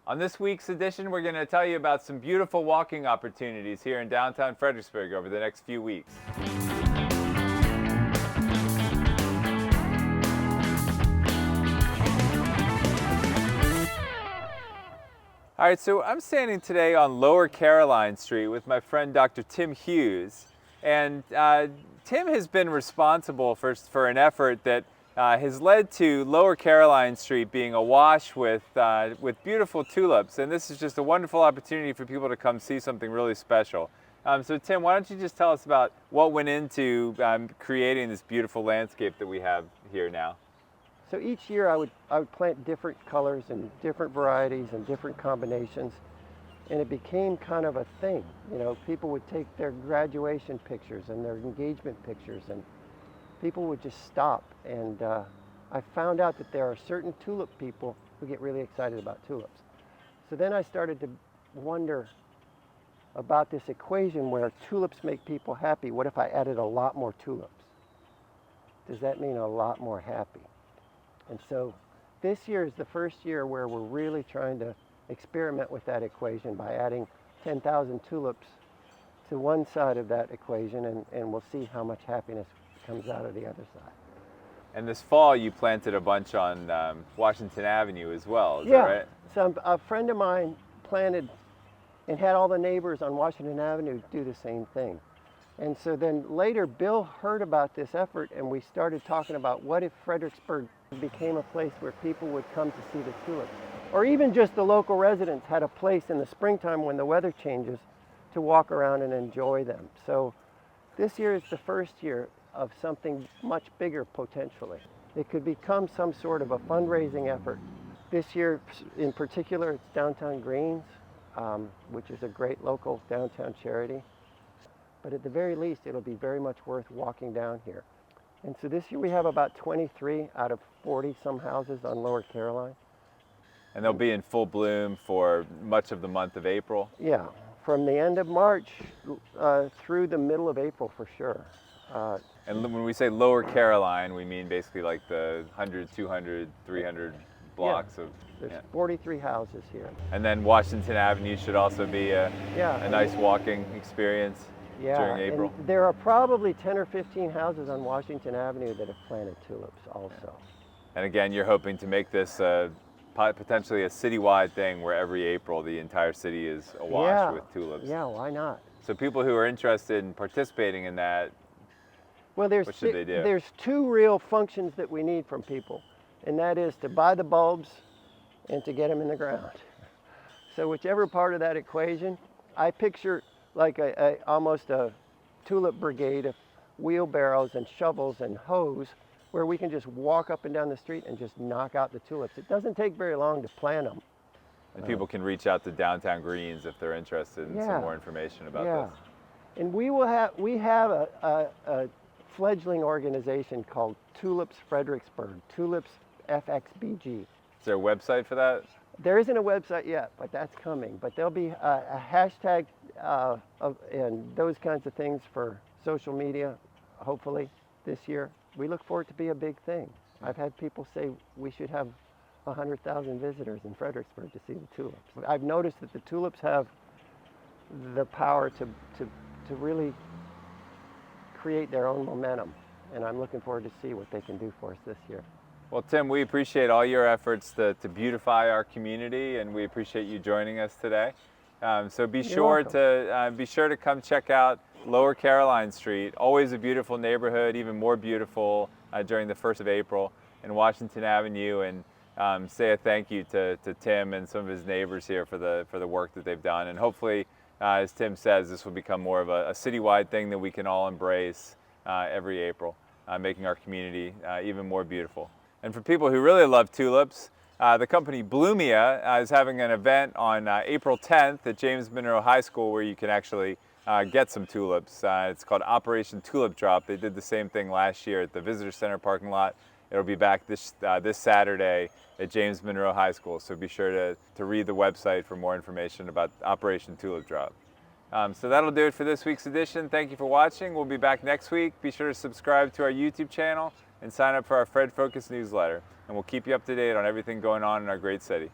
On this week's edition, we're going to tell you about some beautiful walking opportunities here in downtown Fredericksburg over the next few weeks. All right, so I'm standing today on Lower Caroline Street with my friend Dr. Tim Hughes. And Tim has been responsible for an effort that has led to Lower Caroline Street being awash with beautiful tulips. And this is just a wonderful opportunity for people to come see something really special. So Tim, why don't you just tell us about what went into creating this beautiful landscape that we have here now? So each year I would plant different colors and different varieties and different combinations, and it became kind of a thing. You know, people would take their graduation pictures and their engagement pictures, and people would just stop. And I found out that there are certain tulip people who get really excited about tulips. So then I started to wonder about this equation where tulips make people happy. What if I added a lot more tulips? Does that mean a lot more happy? And so this year is the first year where we're really trying to experiment with that equation by adding 10,000 tulips to one side of that equation, and we'll see how much happiness comes out of the other side. And this fall you planted a bunch on Washington Avenue as well, is that right? So a friend of mine planted and had all the neighbors on Washington Avenue do the same thing. And so then later Bill heard about this effort, and we started talking about what if Fredericksburg became a place where people would come to see the tulips, or even just the local residents had a place in the springtime when the weather changes to walk around and enjoy them. So this year is the first year of something much bigger potentially. It could become some sort of a fundraising effort. This year in particular, it's Downtown Greens, which is a great local downtown charity. But at the very least, it'll be very much worth walking down here. And so this year we have about 23 out of 40 some houses on Lower Caroline. And they'll be in full bloom for much of the month of April? Yeah, from the end of March through the middle of April for sure. And when we say Lower Caroline, we mean basically like the 100, 200, 300 blocks of... There's 43 houses here. And then Washington Avenue should also be a nice walking experience during April. And there are probably 10 or 15 houses on Washington Avenue that have planted tulips also. And again, you're hoping to make this potentially a citywide thing where every April the entire city is awash with tulips. Yeah, why not? So people who are interested in participating in that, what should they do? There's two real functions that we need from people, and that is to buy the bulbs and to get them in the ground. So whichever part of that equation, I picture like almost a tulip brigade of wheelbarrows and shovels and hose where we can just walk up and down the street and just knock out the tulips. It doesn't take very long to plant them. And people can reach out to Downtown Greens if they're interested in some more information about this. And we have a fledgling organization called Tulips Fredericksburg, Tulips FXBG. Is there a website for that? There isn't a website yet, but that's coming. But there'll be a hashtag and those kinds of things for social media, hopefully, this year. We look for it to be a big thing. I've had people say we should have 100,000 visitors in Fredericksburg to see the tulips. I've noticed that the tulips have the power to really create their own momentum, and I'm looking forward to see what they can do for us this year. Well, Tim, we appreciate all your efforts to beautify our community, and we appreciate you joining us today. So be sure to come check out Lower Caroline Street. Always a beautiful neighborhood, even more beautiful during the 1st of April, in Washington Avenue, and say a thank you to Tim and some of his neighbors here for the work that they've done. And hopefully, as Tim says, this will become more of a citywide thing that we can all embrace every April, making our community even more beautiful. And for people who really love tulips, the company Bloomia is having an event on April 10th at James Monroe High School where you can actually get some tulips. It's called Operation Tulip Drop. They did the same thing last year at the Visitor Center parking lot. It'll be back this Saturday at James Monroe High School, so be sure to read the website for more information about Operation Tulip Drop. So that'll do it for this week's edition. Thank you for watching. We'll be back next week. Be sure to subscribe to our YouTube channel and sign up for our Fred Focus newsletter. And we'll keep you up to date on everything going on in our great city.